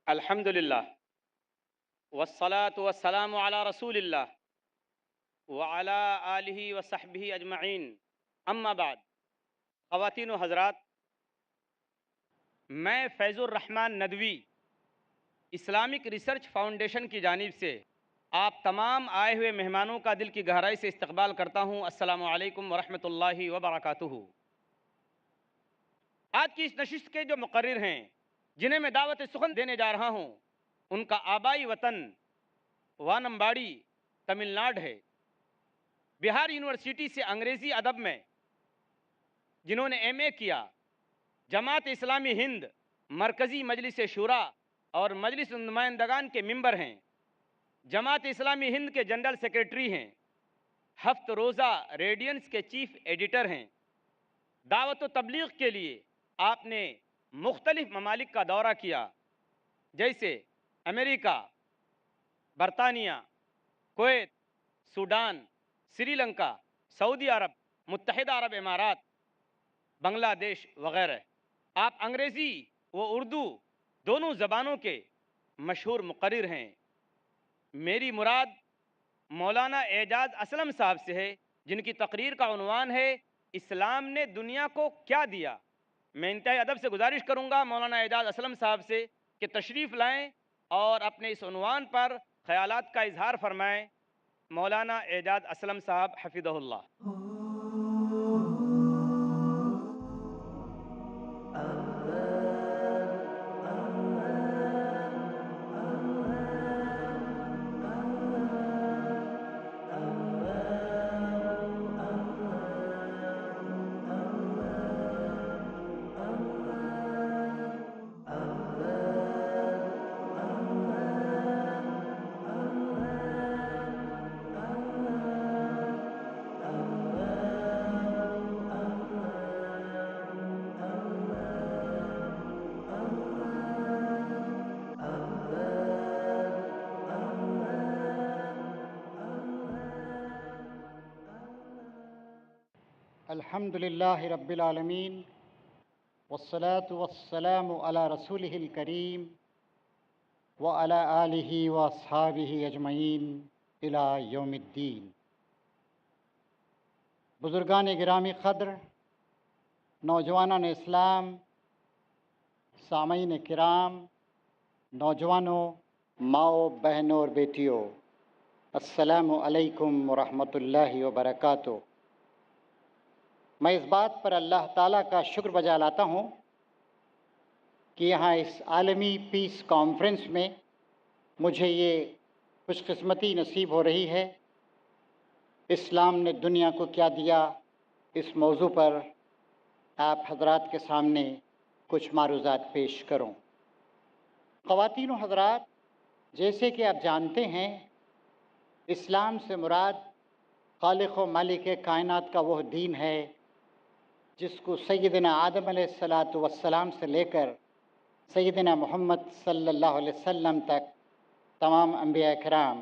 الحمدللہ والصلاة والسلام علی رسول اللہ وعلی آلہ وصحبہ اجمعین، اما بعد۔ خواتین و حضرات، میں فیض الرحمن ندوی اسلامک ریسرچ فاؤنڈیشن کی جانب سے آپ تمام آئے ہوئے مہمانوں کا دل کی گہرائی سے استقبال کرتا ہوں۔ السلام علیکم ورحمۃ اللہ وبرکاتہ۔ آج کی اس نشست کے جو مقرر ہیں، جنہیں میں دعوت سخن دینے جا رہا ہوں، ان کا آبائی وطن وانمباڑی تمل ناڈ ہے۔ بہار یونیورسٹی سے انگریزی ادب میں جنہوں نے ایم اے کیا، جماعت اسلامی ہند مرکزی مجلس شورا اور مجلس نمائندگان کے ممبر ہیں، جماعت اسلامی ہند کے جنرل سیکریٹری ہیں، ہفت روزہ ریڈینس کے چیف ایڈیٹر ہیں۔ دعوت و تبلیغ کے لیے آپ نے مختلف ممالک کا دورہ کیا، جیسے امریکہ، برطانیہ، کویت، سوڈان، سری لنکا، سعودی عرب، متحدہ عرب امارات، بنگلہ دیش وغیرہ۔ آپ انگریزی و اردو دونوں زبانوں کے مشہور مقرر ہیں۔ میری مراد مولانا اعجاز اسلم صاحب سے ہے، جن کی تقریر کا عنوان ہے اسلام نے دنیا کو کیا دیا۔ میں انتہائی ادب سے گزارش کروں گا مولانا اعجاز اسلم صاحب سے کہ تشریف لائیں اور اپنے اس عنوان پر خیالات کا اظہار فرمائیں۔ مولانا اعجاز اسلم صاحب حفظہ اللہ۔ الحمد للہ رب العالمین والصلاة والسلام علی رسولہ الکریم وعلی آلہ واصحابہ اجمعین الی یوم الدین۔ بزرگان گرامی قدر، نوجوانان اسلام، سامعین کرام، نوجوانوں، ماؤں، بہنوں اور بیٹیوں، السلام علیکم ورحمۃ اللہ وبرکاتہ۔ میں اس بات پر اللہ تعالیٰ کا شکر بجا لاتا ہوں کہ یہاں اس عالمی پیس کانفرنس میں مجھے یہ خوش قسمتی نصیب ہو رہی ہے، اسلام نے دنیا کو کیا دیا، اس موضوع پر آپ حضرات کے سامنے کچھ معروضات پیش کروں۔ خواتین و حضرات، جیسے کہ آپ جانتے ہیں، اسلام سے مراد خالق و مالک کائنات کا وہ دین ہے جس کو سیدنا آدم علیہ السلام سے لے کر سیدنا محمد صلی اللہ علیہ وسلم تک تمام انبیاء کرام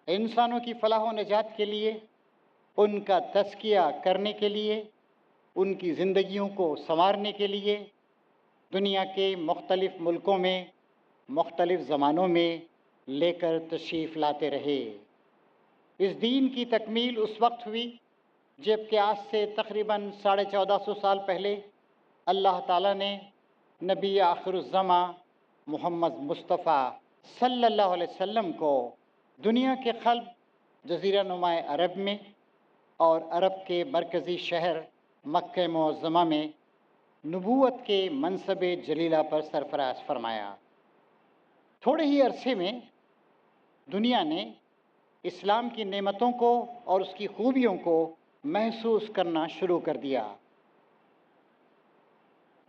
انسانوں کی فلاح و نجات کے لیے، ان کا تزکیہ کرنے کے لیے، ان کی زندگیوں کو سنوارنے کے لیے دنیا کے مختلف ملکوں میں مختلف زمانوں میں لے کر تشریف لاتے رہے۔ اس دین کی تکمیل اس وقت ہوئی جب کہ آج سے تقریباً 1450 سال پہلے اللہ تعالیٰ نے نبی آخر الزماں محمد مصطفیٰ صلی اللہ علیہ وسلم کو دنیا کے قلب جزیرہ نما عرب میں اور عرب کے مرکزی شہر مکہ معظمہ میں نبوت کے منصب جلیلہ پر سرفراز فرمایا۔ تھوڑے ہی عرصے میں دنیا نے اسلام کی نعمتوں کو اور اس کی خوبیوں کو محسوس کرنا شروع کر دیا۔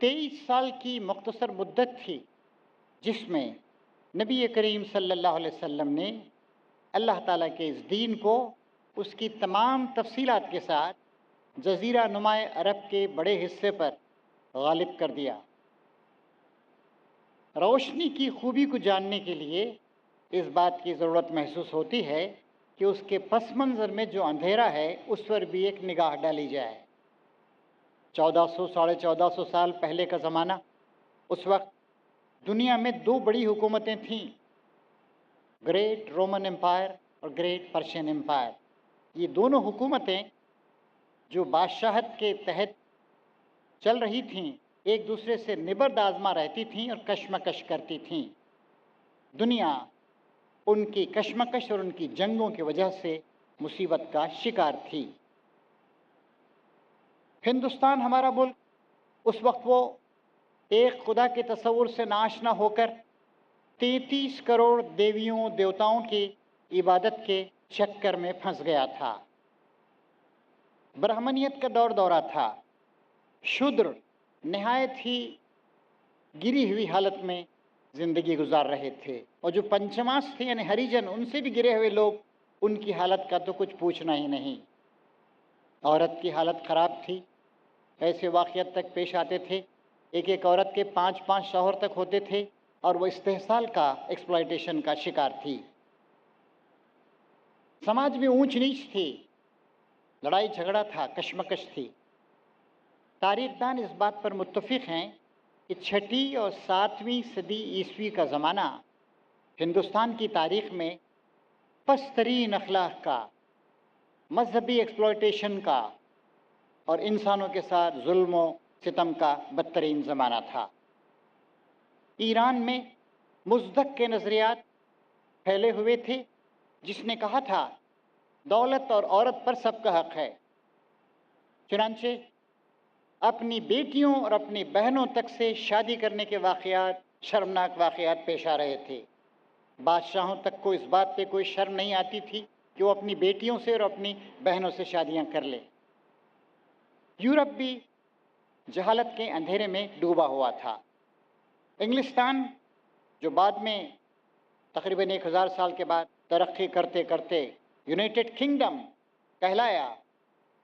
23 سال کی مختصر مدت تھی جس میں نبی کریم صلی اللہ علیہ وسلم نے اللہ تعالیٰ کے اس دین کو اس کی تمام تفصیلات کے ساتھ جزیرہ نما عرب کے بڑے حصے پر غالب کر دیا۔ روشنی کی خوبی کو جاننے کے لیے اس بات کی ضرورت محسوس ہوتی ہے کہ اس کے پس منظر میں جو اندھیرا ہے اس پر بھی ایک نگاہ ڈالی جائے۔ 1400 1450 سال پہلے کا زمانہ، اس وقت दुनिया में दो बड़ी हुकूमतें थीं, ग्रेट रोमन एम्पायर और ग्रेट पर्शियन एम्पायर। ये दोनों हुकूमतें जो बादशाहत के तहत चल रही थीं, एक दूसरे से निबर्द आज़मा रहती थीं और कशमकश करती थीं। दुनिया उनकी कशमकश और उनकी जंगों की वजह से मुसीबत का शिकार थी। हिंदुस्तान हमारा मुल्क, उस वक्त वो एक खुदा के तस्वुर से नाआशना होकर 33 करोड़ देवियों देवताओं की इबादत के चक्कर में फंस गया था। ब्राह्मणियत का दौर दौरा था। शूद्र नहायत ही गिरी हुई हालत में ज़िंदगी गुजार रहे थे, और जो पंचमास थे यानी हरिजन, उनसे भी गिरे हुए लोग, उनकी हालत का तो कुछ पूछना ही नहीं। औरत की हालत ख़राब थी। ऐसे वाक़यात तक पेश आते थे, एक एक औरत के 5-5 शौहर तक होते थे और वो इस्तेहसाल का, एक्सप्लॉयटेशन का शिकार थी। समाज में ऊंच नीच थी, लड़ाई झगड़ा था, कशमकश थी। तारीखदान इस बात पर मुत्तफ़िक़ हैं कि 6वीं और 7वीं सदी ईस्वी का ज़माना हिंदुस्तान की तारीख़ में पस्तरीन अखलाक का, मजहबी एक्सप्लॉयटेशन का और इंसानों के साथ जुल्म व सितम का बदतरीन ज़माना था। ईरान में मुज़दक के नज़रियात फैले हुए थे, जिसने कहा था दौलत और औरत पर सबका हक़ है। चुनांचे अपनी बेटियों और अपनी बहनों तक से शादी करने के वाक़यात, शर्मनाक वाक़यात पेश आ रहे थे। बादशाहों तक को इस बात पे कोई शर्म नहीं आती थी कि वो अपनी बेटियों से और अपनी बहनों से शादियां कर ले। यूरोप भी जहालत के अंधेरे में डूबा हुआ था। इंग्लिस्तान, जो बाद में तकरीबन 1000 साल के बाद तरक्की करते करते यूनाइटेड किंगडम कहलाया,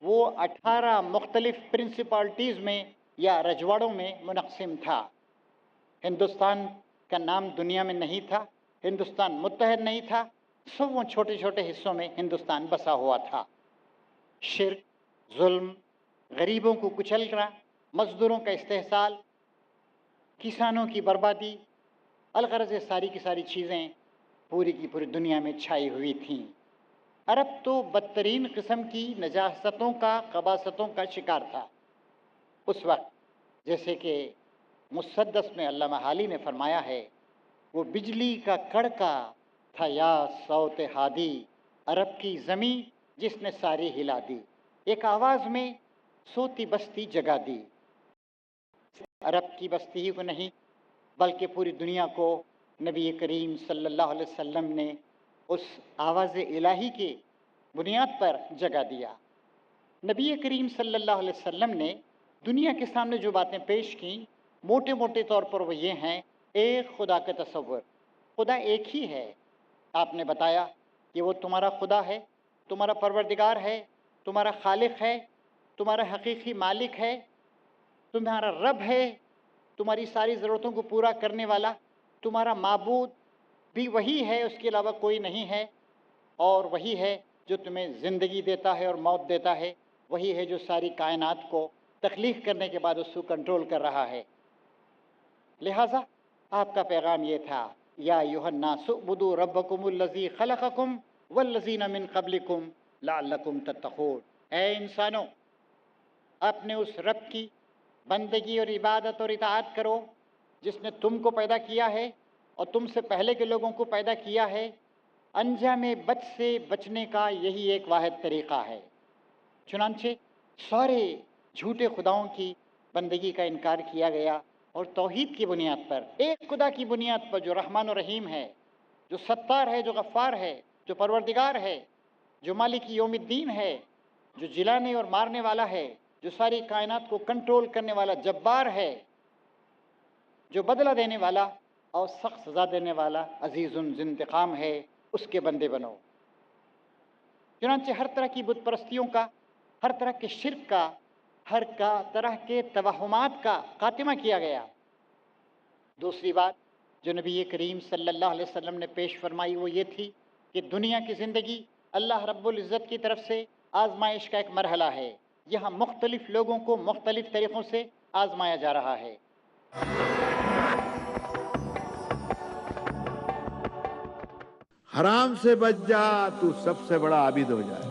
वो 18 मुख्तलिफ प्रिंसिपलिटीज़ में या रजवाड़ों में मुनक़सिम था। हिंदुस्तान का नाम दुनिया में नहीं था, हिंदुस्तान मुत्तहद नहीं था, सब वो छोटे छोटे हिस्सों में हिंदुस्तान बसा हुआ था। शिर्क, जुल्म, गरीबों को कुचलना, मज़दूरों का इस्तेहसाल, किसानों की बर्बादी, अलगरज़ सारी की सारी चीज़ें पूरी की पूरी दुनिया में छाई हुई थीं। अरब तो बदतरीन किस्म की नजासतों का, क़बासतों का शिकार था उस वक्त। जैसे कि मुसद्दस में अल्लामा हाली ने फरमाया है, वो बिजली का कड़का था या सौत हादी, अरब की ज़मीं जिसने सारी हिला दी, एक आवाज़ में सोती बस्ती जगा दी। अरब की बस्ती ही को नहीं, बल्कि पूरी दुनिया को नबी करीम सल्लल्लाहु अलैहि वसल्लम ने उस आवाज़ इलाही के बुनियाद पर जगा दिया। नबी करीम सल्लल्लाहु अलैहि वसल्लम ने दुनिया के सामने जो बातें पेश की, मोटे मोटे तौर पर वो ये हैं, एक खुदा का तसव्वुर, खुदा एक ही है। आपने बताया कि वो तुम्हारा खुदा है, तुम्हारा परवरदिगार है, तुम्हारा खालिक है, तुम्हारा हकीकी मालिक है, तुम्हारा रब है, तुम्हारी सारी ज़रूरतों को पूरा करने वाला, तुम्हारा माबूद भी वही है, उसके अलावा कोई नहीं है, और वही है जो तुम्हें ज़िंदगी देता है और मौत देता है, वही है जो सारी कायनात को तख्लीक़ करने के बाद उसको कंट्रोल कर रहा है। लिहाजा आपका पैगाम ये था, या अय्युहन्नासु उब्दू रब्बकुमुल्लज़ी खलक़कुम वल्लज़ीना मिन क़ब्लिकुम लअल्लकुम तत्तक़ून। ऐ इंसानों, अपने उस रब की बंदगी और इबादत और इताअत करो जिसने तुमको पैदा किया है और तुमसे पहले के लोगों को पैदा किया है। अंजामे बद से बचने का यही एक वाहिद तरीक़ा है। चुनांचे सारे झूठे खुदाओं की बंदगी का इनकार किया गया और तौहीद की बुनियाद पर, एक खुदा की बुनियाद पर, जो रहमान और रहीम है, जो सत्तार है, जो गफ़ार है, जो परवरदिगार है, जो मालिक यौमिद्दीन है, जो जिलाने और मारने वाला है, जो सारी कायनात को कंट्रोल करने वाला जब्बार है, जो बदला देने वाला और सख्त सज़ा देने वाला अज़ीज़ुन ज़िंतिक़ाम है, उसके बंदे बनो। चुनांचे हर तरह की बुत परस्तियों का, हर तरह के शिर्क का, हर का तरह के तवहुमात का खात्मा किया गया। दूसरी बात जो नबी करीम सल्लल्लाहु अलैहि वसल्लम ने पेश फरमाई वो ये थी कि दुनिया की ज़िंदगी अल्लाह रब्बुल इज़्ज़त की तरफ से आजमाइश का एक मरहला है। यहाँ मुख्तलिफ लोगों को मुख्तलिफ तरीक़ों से आजमाया जा रहा है। حرام سے بچ جا تو سب سے بڑا عابد ہو جائے.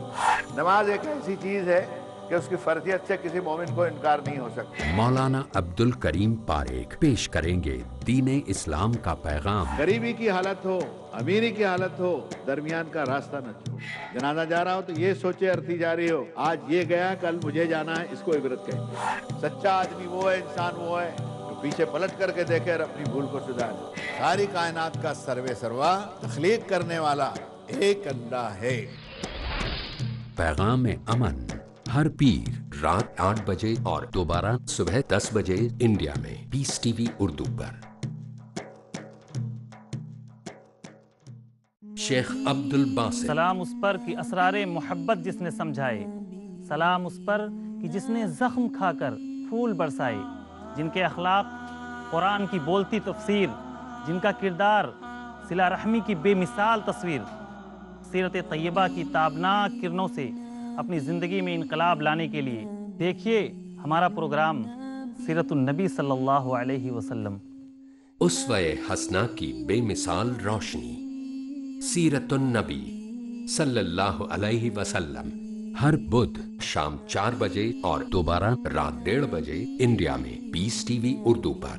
نماز ایک ایسی چیز ہے کہ اس کی فرضیت سے کسی مومن کو انکار نہیں ہو سکتا. مولانا عبد الکریم پاریکھ پیش کریں گے دین اسلام کا پیغام. غریبی کی حالت ہو، امیری کی حالت ہو، درمیان کا راستہ نہ چھوڑ. جنازہ جا رہا ہو تو یہ سوچے ارتھی جاری ہو، آج یہ گیا کل مجھے جانا ہے، اس کو عبرت کہیں گے. سچا آدمی وہ ہے، انسان وہ ہے جو پیچھے پلٹ کر کے دیکھے اور اپنی بھول کو سدھارے. ساری کائنات کا سروے سروا تخلیق کرنے والا ایک اللہ ہے. پیغام امن ہر پیر رات 8 بجے اور دوبارہ صبح 10 بجے انڈیا میں پیس ٹی وی اردو پر. شیخ عبد الباسط. سلام اس پر کہ اسرار محبت جس نے سمجھائے، سلام اس پر کہ جس نے زخم کھا کر پھول برسائے، جن کے اخلاق قرآن کی بولتی تفسیر، جن کا کردار صلہ رحمی کی بے مثال تصویر، سیرت طیبہ کی تابناک کرنوں سے اپنی زندگی میں انقلاب لانے کے لیے دیکھیے ہمارا پروگرام سیرت النبی صلی اللہ علیہ وسلم. اسوہ حسنہ کی بے مثال روشنی، سیرت النبی صلی اللہ علیہ وسلم، ہر بدھ شام 4 بجے اور دوبارہ رات 1:30 بجے انڈیا میں پیس ٹی وی اردو پر.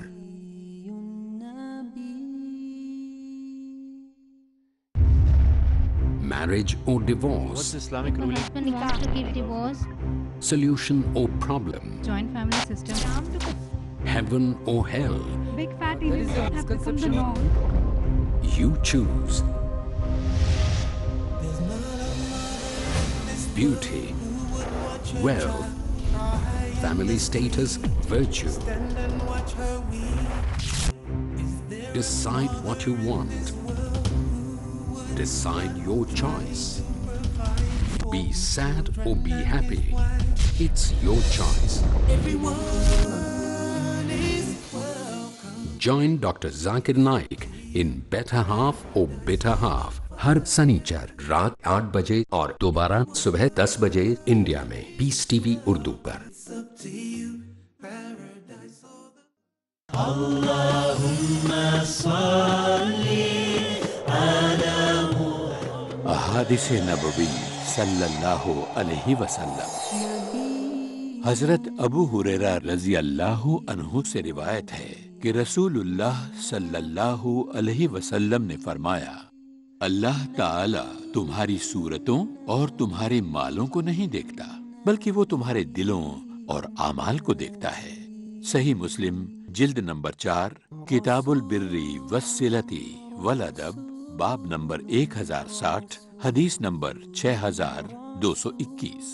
Marriage or divorce? What's Islamic ruling? Husband wants to give divorce. Solution or problem? Joint family system. Heaven or hell? Big fat idiots have become the norm. You choose. Beauty, wealth, family status, virtue. Decide what you want. Decide your choice. Be sad or be happy. It's your choice. Join Dr. Zakir Naik in Better Half or Bitter Half. ہر سنیچر رات 8 بجے اور دوبارہ صبح 10 بجے India میں Peace T V Urdu پر. احادیث نبوی صلی اللہ علیہ وسلم. حضرت ابو ہریرہ رضی اللہ عنہ سے روایت ہے کہ رسول اللہ صلی اللہ علیہ وسلم نے فرمایا، اللہ تعالی تمہاری صورتوں اور تمہارے مالوں کو نہیں دیکھتا، بلکہ وہ تمہارے دلوں اور اعمال کو دیکھتا ہے. صحیح مسلم جلد نمبر 4 کتاب البر والصلۃ والادب باب نمبر 1060 حدیث نمبر 6221.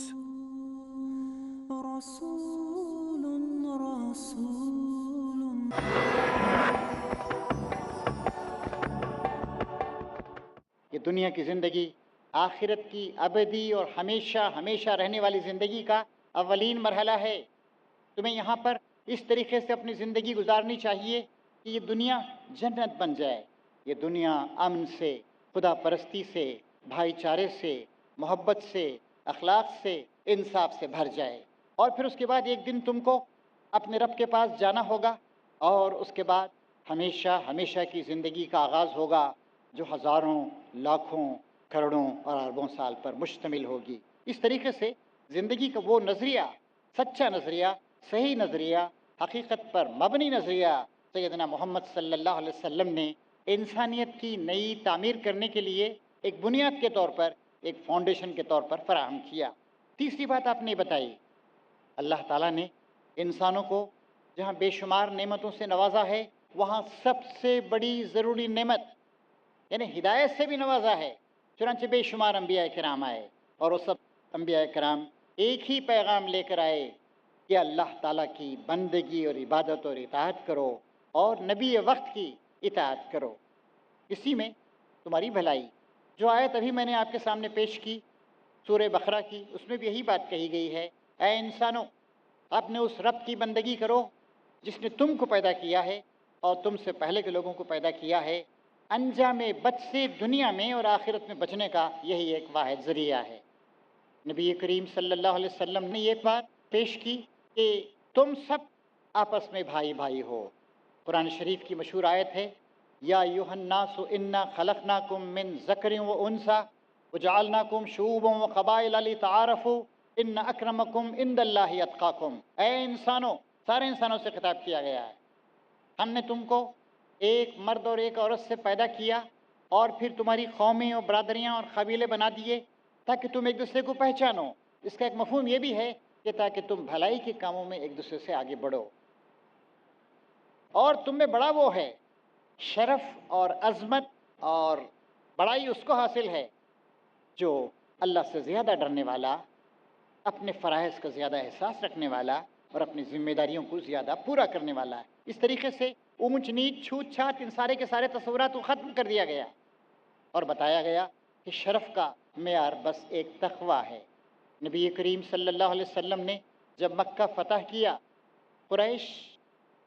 یہ دنیا کی زندگی آخرت کی ابدی اور ہمیشہ ہمیشہ رہنے والی زندگی کا اولین مرحلہ ہے. تمہیں یہاں پر اس طریقے سے اپنی زندگی گزارنی چاہیے کہ یہ دنیا جنت بن جائے. یہ دنیا امن سے، خدا پرستی سے، بھائی چارے سے، محبت سے، اخلاق سے، انصاف سے بھر جائے. اور پھر اس کے بعد ایک دن تم کو اپنے رب کے پاس جانا ہوگا، اور اس کے بعد ہمیشہ ہمیشہ کی زندگی کا آغاز ہوگا جو ہزاروں، لاکھوں، کروڑوں اور اربوں سال پر مشتمل ہوگی. اس طریقے سے زندگی کا وہ نظریہ، سچا نظریہ، صحیح نظریہ، حقیقت پر مبنی نظریہ سیدنا محمد صلی اللہ علیہ وسلم نے انسانیت کی نئی تعمیر کرنے کے لیے ایک بنیاد کے طور پر، ایک فاؤنڈیشن کے طور پر فراہم کیا. تیسری بات آپ نے بتائی، اللہ تعالیٰ نے انسانوں کو جہاں بے شمار نعمتوں سے نوازا ہے، وہاں سب سے بڑی ضروری نعمت یعنی ہدایت سے بھی نوازا ہے. چنانچہ بے شمار انبیاء کرام آئے اور وہ سب انبیاء کرام ایک ہی پیغام لے کر آئے کہ اللہ تعالیٰ کی بندگی اور عبادت اور اطاعت کرو اور نبی وقت کی اطاعت کرو. اسی میں تمہاری بھلائی. جو آیت ابھی میں نے آپ کے سامنے پیش کی سورہ بقرہ کی، اس میں بھی یہی بات کہی گئی ہے، اے انسانوں اپنے اس رب کی بندگی کرو جس نے تم کو پیدا کیا ہے اور تم سے پہلے کے لوگوں کو پیدا کیا ہے. انجام بد سے دنیا میں اور آخرت میں بچنے کا یہی ایک واحد ذریعہ ہے. نبی کریم صلی اللہ علیہ وسلم نے یہ بات پیش کی کہ تم سب آپس میں بھائی بھائی ہو. قرآن شریف کی مشہور آیت ہے، या अय्युहन्नासु इन्ना खलकनाकुम मिन ज़करिन व उन्सा वजअलनाकुम शुऊबन व क़बाइल लितआरफू इन्न अक्रमकुम इंदल्लाहि अत्क़ाकुम। ऐ इंसानों, सारे इंसानों से खिताब किया गया है, हमने तुमको एक मर्द और एक औरत से पैदा किया और फिर तुम्हारी कौमें और बरादरियाँ और कबीले बना दिए ताकि तुम एक दूसरे को पहचानो। इसका एक मफहूम ये भी है कि ताकि तुम भलाई के कामों में एक दूसरे से आगे बढ़ो। और तुम में बड़ा वो है, शरफ और अज़मत और बड़ाई उसको हासिल है जो अल्लाह से ज़्यादा डरने वाला, अपने फ़राइज़ का ज़्यादा एहसास रखने वाला और अपनी ज़िम्मेदारियों को ज़्यादा पूरा करने वाला है। इस तरीके से ऊंच नीच छूत छात इन सारे के सारे तस्वुरात को ख़त्म कर दिया गया और बताया गया कि शरफ़ का मेयार बस एक तक़वा है। नबी करीम सल्लल्लाहु अलैहि वसल्लम ने जब मक्का फ़तह किया, कुरैश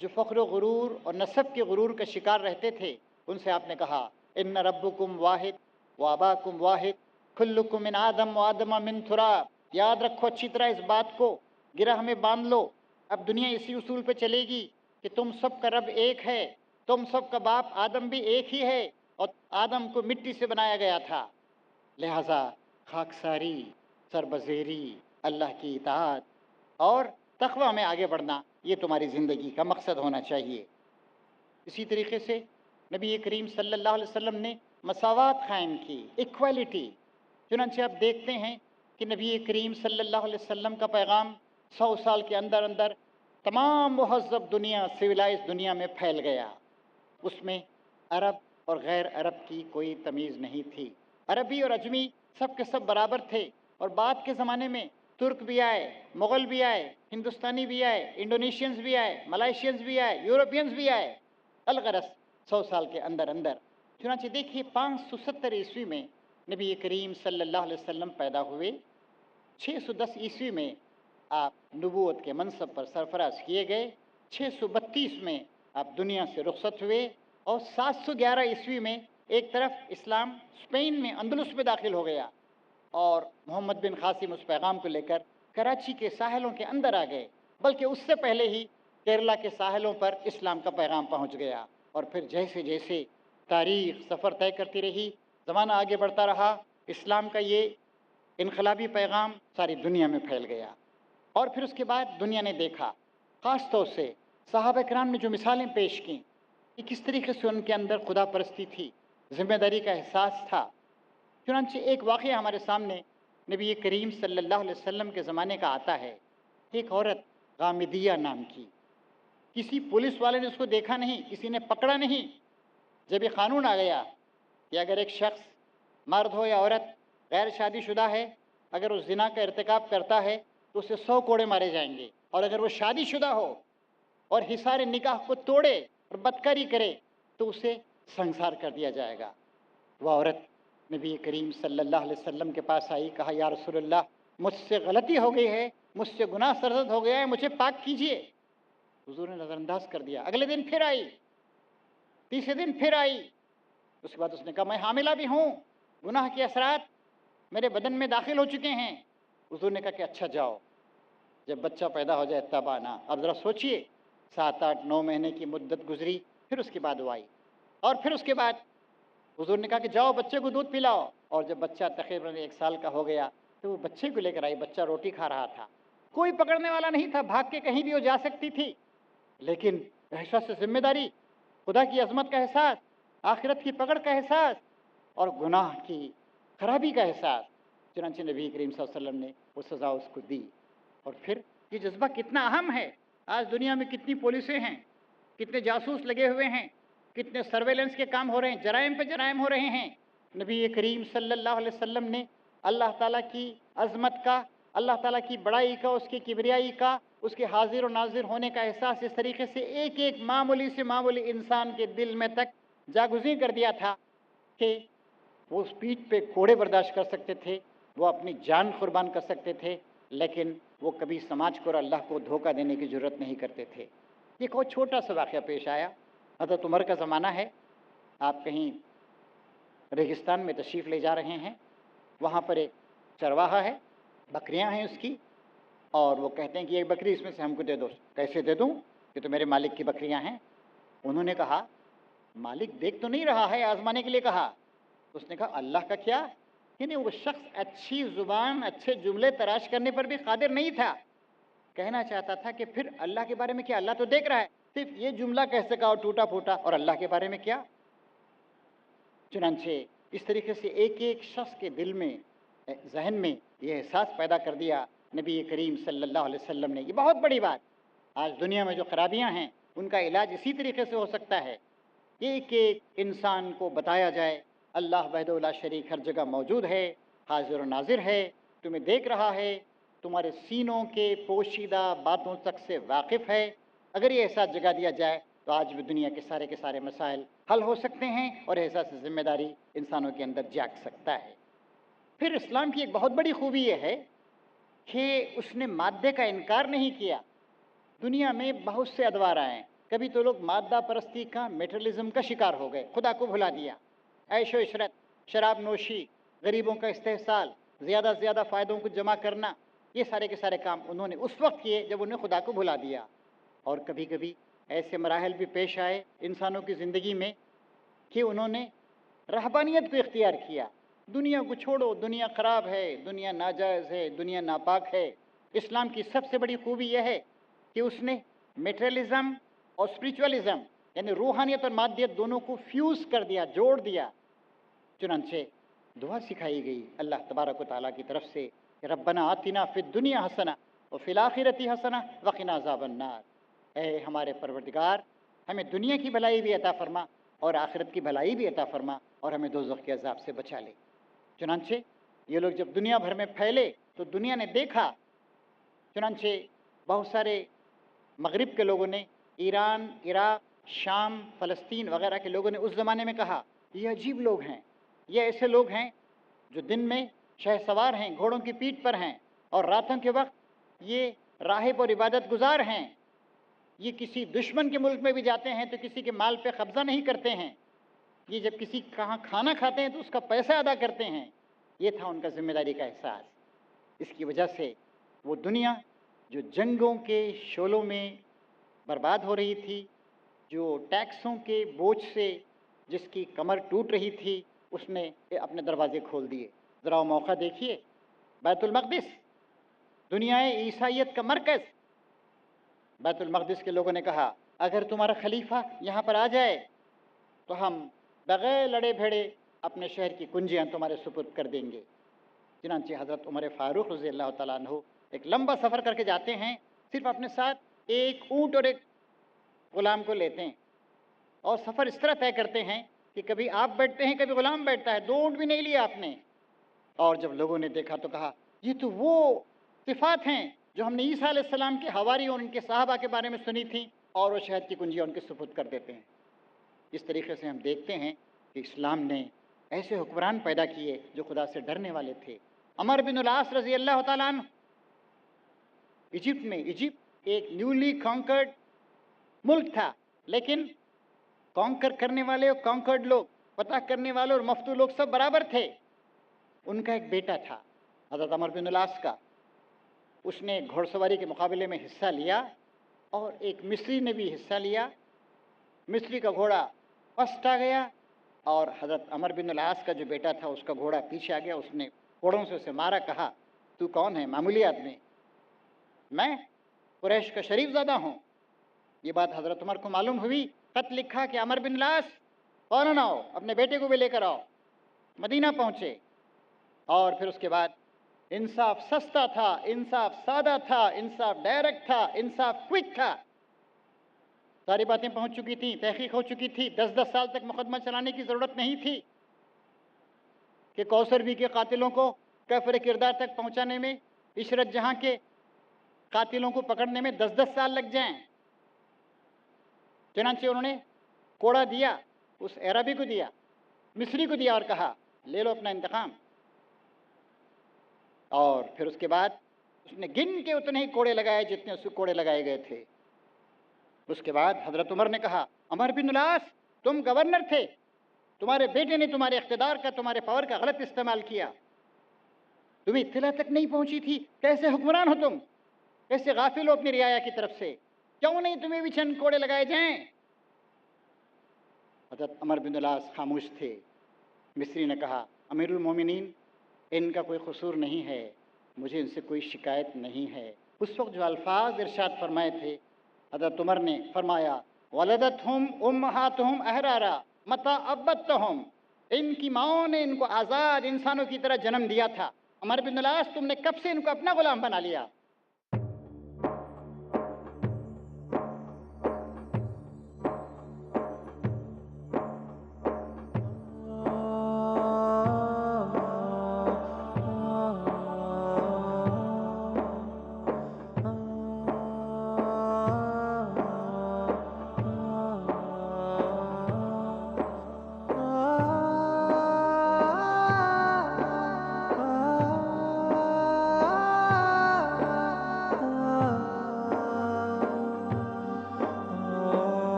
जो फ़ख्र व गुरूर और नसब के गुरूर का शिकार रहते थे, उनसे आपने कहा इन्न रब्बुकुम वाहिद व अबाकुम वाहिद कुल्लुकुम मिन आदम व आदम मिन तुराब। याद रखो अच्छी तरह इस बात को, गिरह में बांध लो। अब दुनिया इसी उसूल पे चलेगी कि तुम सब का रब एक है, तुम सब का बाप आदम भी एक ही है और आदम को मिट्टी से बनाया गया था। लिहाजा खाकसारी, सरबज़ेरी, अल्लाह की इताअत और तक़वा में आगे बढ़ना, ये तुम्हारी ज़िंदगी का मकसद होना चाहिए। इसी तरीके से नबी करीम सल्लल्लाहु अलैहि वसल्लम ने मसावात क़ायम की, इक्वालिटी। चुनांचे आप देखते हैं कि नबी करीम सल्लल्लाहु अलैहि वसल्लम का पैगाम 100 साल के अंदर अंदर तमाम मुहज़्ज़ब दुनिया, सिविलाइज दुनिया में फैल गया। उसमें अरब और गैर अरब की कोई तमीज़ नहीं थी, अरबी और अजमी सब के सब बराबर थे। और बाद के ज़माने में तुर्क भी आए, मुग़ल भी आए, हिंदुस्तानी भी आए, इंडोनेशियंस भी आए, मलाइशियंस भी आए, यूरोपियंस भी आए, अलगरस 100 साल के अंदर अंदर। चुनांचे देखिए 570 ईस्वी में नबी करीम सल्लल्लाहु अलैहि वसल्लम पैदा हुए, 610 ईस्वी में आप नबूवत के मनसब पर सरफराज किए गए, 632 में आप दुनिया से रुखसत हुए और 711 ईस्वी में एक तरफ इस्लाम स्पेन में अंदलुस में दाखिल हो गया और मोहम्मद बिन क़ासिम उस पैगाम को लेकर कराची के साहिलों के अंदर आ गए। बल्कि उससे पहले ही केरला के साहिलों पर इस्लाम का पैगाम पहुंच गया और फिर जैसे जैसे तारीख़ सफ़र तय करती रही, ज़माना आगे बढ़ता रहा, इस्लाम का ये इनकलाबी पैगाम सारी दुनिया में फैल गया। और फिर उसके बाद दुनिया ने देखा, ख़ास तौर से सहाबा किराम ने जो मिसालें पेश की कि किस तरीके से उनके अंदर खुदा परस्ती थी, ज़िम्मेदारी का एहसास था। चुनांचे एक वाक़या हमारे सामने नबी करीम सल्लल्लाहु अलैहि वसल्लम के ज़माने का आता है। एक औरत गामिदिया नाम की, किसी पुलिस वाले ने उसको देखा नहीं, किसी ने पकड़ा नहीं। जब ये क़ानून आ गया कि अगर एक शख्स मर्द हो या औरत गैर शादीशुदा है, अगर वो ज़िना का इर्तिकाब करता है तो उसे 100 कोड़े मारे जाएंगे, और अगर वो शादीशुदा हो और हिसार निकाह को तोड़े और बदकारी करे तो उसे संसार कर दिया जाएगा। वह औरत नबी करीम सल्लल्लाहु अलैहि वसल्लम के पास आई, कहा या रसूलल्लाह, मुझसे गलती हो गई है, मुझसे गुनाह सरजद हो गया है, मुझे पाक कीजिए। हुजूर ने नज़रअंदाज कर दिया। अगले दिन फिर आई, तीसरे दिन फिर आई। उसके बाद उसने कहा मैं हामिला भी हूँ, गुनाह के असरात मेरे बदन में दाखिल हो चुके हैं। हुजूर ने कहा कि अच्छा जाओ, जब बच्चा पैदा हो जाए तब आना। अब ज़रा सोचिए, 7, 8, 9 महीने की मुद्दत गुजरी, फिर उसके बाद वो आई और फिर उसके बाद हुजूर ने कहा कि जाओ बच्चे को दूध पिलाओ। और जब बच्चा तकरीबन 1 साल का हो गया तो वो बच्चे को लेकर आई। बच्चा रोटी खा रहा था, कोई पकड़ने वाला नहीं था, भाग के कहीं भी वो जा सकती थी। लेकिन एहसास से जिम्मेदारी, खुदा की अजमत का एहसास, आखिरत की पकड़ का एहसास और गुनाह की खराबी का एहसास, चुनांचे नबी करीम सल्लल्लाहु अलैहि वसल्लम ने वो सज़ा उसको दी। और फिर ये जज्बा कितना अहम है। आज दुनिया में कितनी पुलिसें हैं, कितने जासूस लगे हुए हैं, कितने सर्वेलेंस के काम हो रहे हैं, जराइम पे जराइम हो रहे हैं। नबी करीम सल्लल्लाहु अलैहि वसल्लम ने अल्लाह ताला की अज़मत का, अल्लाह ताला की बड़ाई का, उसकी किबरियाई का, उसके हाजिर और नाजिर होने का एहसास इस तरीके से एक एक मामूली से मामूली इंसान के दिल में तक जागुज़ी कर दिया था कि वो उस पीठ पे कोड़े बर्दाश्त कर सकते थे, वो अपनी जान कुर्बान कर सकते थे, लेकिन वो कभी समाज को और अल्लाह को धोखा देने की ज़रूरत नहीं करते थे। एक और छोटा सा वाक़या पेश आया। हज़रत उमर का ज़माना है, आप कहीं रेगिस्तान में तशरीफ़ ले जा रहे हैं, वहाँ पर एक चरवाहा है, बकरियाँ हैं उसकी, और वो कहते हैं कि एक बकरी इसमें से हमको दे दो। कैसे दे दूँ, ये तो मेरे मालिक की बकरियाँ हैं। उन्होंने कहा मालिक देख तो नहीं रहा है, आजमाने के लिए कहा। उसने कहा अल्लाह का क्या? यानी वो शख्स अच्छी जुबान, अच्छे जुमले तराश करने पर भी कादिर नहीं था। कहना चाहता था कि फिर अल्लाह के बारे में क्या, अल्लाह तो देख रहा है, सिर्फ ये जुमला कैसे कहा टूटा फूटा, और अल्लाह के बारे में क्या? चुनांचे इस तरीके से एक एक शख्स के दिल में, जहन में ये एहसास पैदा कर दिया नबी करीम सल्लल्लाहु अलैहि वसल्लम ने। ये बहुत बड़ी बात। आज दुनिया में जो खराबियां हैं उनका इलाज इसी तरीके से हो सकता है। एक एक इंसान को बताया जाए अल्लाह वहदहु ला शरीक हर जगह मौजूद है, हाजिर और नाजिर है, तुम्हें देख रहा है, तुम्हारे सीनों के पोशीदा बातों तक से वाकिफ़ है। अगर ये एहसास जगा दिया जाए तो आज भी दुनिया के सारे मसाइल हल हो सकते हैं और एहसास ज़िम्मेदारी इंसानों के अंदर जाग सकता है। फिर इस्लाम की एक बहुत बड़ी खूबी ये है कि उसने मादे का इनकार नहीं किया। दुनिया में बहुत से अदवार आए, कभी तो लोग मादा परस्ती का, मेटेरियलिज्म का शिकार हो गए, खुदा को भुला दिया। ऐशो इशरत, शराब नोशी, गरीबों का इस्तेहसाल, ज़्यादा से ज़्यादा फ़ायदों को जमा करना, ये सारे के सारे काम उन्होंने उस वक्त किए जब उन्हें खुदा को भुला दिया। और कभी कभी ऐसे मराहल भी पेश आए इंसानों की ज़िंदगी में कि उन्होंने रहबानियत को इख्तियार किया। दुनिया को छोड़ो, दुनिया ख़राब है, दुनिया नाजायज़ है, दुनिया नापाक है। इस्लाम की सबसे बड़ी खूबी यह है कि उसने मेटेरियलिज्म और स्पिरिचुअलिज्म यानी रूहानियत और मादियत दोनों को फ्यूज़ कर दिया, जोड़ दिया। चुनांचे दुआ सिखाई गई अल्लाह तबारक व तआला की तरफ से, रब्बना आतिना फिद दुनिया हसना व फिल आखिरती हसना व क़िना अज़ाबन्नार। ऐ हमारे परवरदिगार, हमें दुनिया की भलाई भी अता फरमा और आखिरत की भलाई भी अता फरमा और हमें दोज़ख के अज़ाब से बचा ले। चुनांचे ये लोग जब दुनिया भर में फैले तो दुनिया ने देखा। चुनांचे बहुत सारे मगरिब के लोगों ने, ईरान, इराक़, शाम, फ़लस्तीन वगैरह के लोगों ने उस ज़माने में कहा ये अजीब लोग हैं, ये ऐसे लोग हैं जो दिन में शहसवार हैं, घोड़ों की पीठ पर हैं, और रातों के वक्त ये राहिब और इबादत गुजार हैं। ये किसी दुश्मन के मुल्क में भी जाते हैं तो किसी के माल पे कब्ज़ा नहीं करते हैं। ये जब किसी कहाँ खाना खाते हैं तो उसका पैसा अदा करते हैं। ये था उनका ज़िम्मेदारी का एहसास। इसकी वजह से वो दुनिया जो जंगों के शोलों में बर्बाद हो रही थी, जो टैक्सों के बोझ से जिसकी कमर टूट रही थी, उसने अपने दरवाजे खोल दिए। ज़रा मौका देखिए, बैतुल मक़दिस दुनियाए ईसाइयत का मरकज़। बैतुल मक़दिस के लोगों ने कहा अगर तुम्हारा खलीफा यहाँ पर आ जाए तो हम बग़ैर लड़े भेड़े अपने शहर की कुंजियाँ तुम्हारे सुपुर्द कर देंगे। चुनांचे हज़रत उमर फ़ारूक रज़ी अल्लाह तआला अन्हु एक लंबा सफ़र करके जाते हैं, सिर्फ अपने साथ एक ऊँट और एक ग़ुलाम को लेते हैं, और सफ़र इस तरह तय करते हैं कि कभी आप बैठते हैं, कभी ग़ुलाम बैठता है, 2 ऊँट भी नहीं लिया आपने। और जब लोगों ने देखा तो कहा ये तो वो सिफ़ात हैं जो हमने ईसा अलैहिस्सलाम के हवारी और उनके सहाबा के बारे में सुनी थी, और वो शहद की कुंजियाँ उनके सुपुर्द कर देते हैं। इस तरीके से हम देखते हैं कि इस्लाम ने ऐसे हुक्मरान पैदा किए जो खुदा से डरने वाले थे। अमर बिन उल-आस रज़ी अल्लाह तआला अन्हु इजिप्ट में, इजिप्ट एक न्यूली कॉन्कर्ड मुल्क था, लेकिन कॉन्कर करने वाले और कॉन्कर्ड लोग, फतह करने वाले और मफ्तू लोग सब बराबर थे। उनका एक बेटा था हज़रत अमर बिन उल-आस का, उसने घोड़सवारी के मुकाबले में हिस्सा लिया और एक मिस्री ने भी हिस्सा लिया। मिस्री का घोड़ा फर्स्ट आ गया और हज़रत अमर बिन उल-आस का जो बेटा था उसका घोड़ा पीछे आ गया। उसने घोड़ों से उसे मारा, कहा तू कौन है? मामूली आदमी। मैं कुरैश का शरीफज़ादा हूँ। ये बात हज़रत उमर को मालूम हुई, खत लिखा कि अमर बिन उल-आस फ़ौरन आओ, अपने बेटे को भी लेकर आओ। मदीना पहुँचे और फिर उसके बाद इंसाफ सस्ता था, इंसाफ सादा था, इंसाफ डायरेक्ट था, इंसाफ क्विक था। सारी बातें पहुंच चुकी थी, तहकीक हो चुकी थी। 10-10 साल तक मुकदमा चलाने की ज़रूरत नहीं थी कि कौसर भी के कातिलों को कैफर किरदार तक पहुंचाने में, इशरत जहां के कातिलों को पकड़ने में 10-10 साल लग जाएं। चुनांचे उन्होंने कोड़ा दिया, उस अरबी को दिया, मिस्री को दिया और कहा ले लो अपना इंतकाम। और फिर उसके बाद उसने गिन के उतने ही कोड़े लगाए जितने उसको कोड़े लगाए गए थे। उसके बाद हज़रत उमर ने कहा अमर बिन उल-आस तुम गवर्नर थे, तुम्हारे बेटे ने तुम्हारे इख्तिदार का, तुम्हारे पावर का गलत इस्तेमाल किया, तुम्हें इत्तला तक नहीं पहुंची थी, कैसे हुक्मरान हो तुम, कैसे गाफिल हो अपनी रियाया की तरफ से, क्यों नहीं तुम्हें भी चंद कोड़े लगाए जाएं? حضرت عمر بن العاص خاموش تھے. مصری نے کہا امیر المومنین ان کا کوئی قصور نہیں ہے, مجھے ان سے کوئی شکایت نہیں ہے. اس وقت جو الفاظ ارشاد فرمائے تھے حضرت عمر نے فرمایا ولدتہم امہاتہم احرارا متی عبدتہم, ان کی ماؤں نے ان کو آزاد انسانوں کی طرح جنم دیا تھا. عمر بن العاص تم نے کب سے ان کو اپنا غلام بنا لیا؟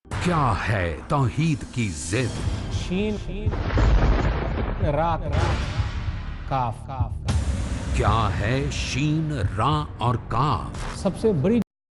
کیا ہے توحید کی ضد؟ شین رات کاف. کیا ہے شین را اور کاف؟ سب سے بڑی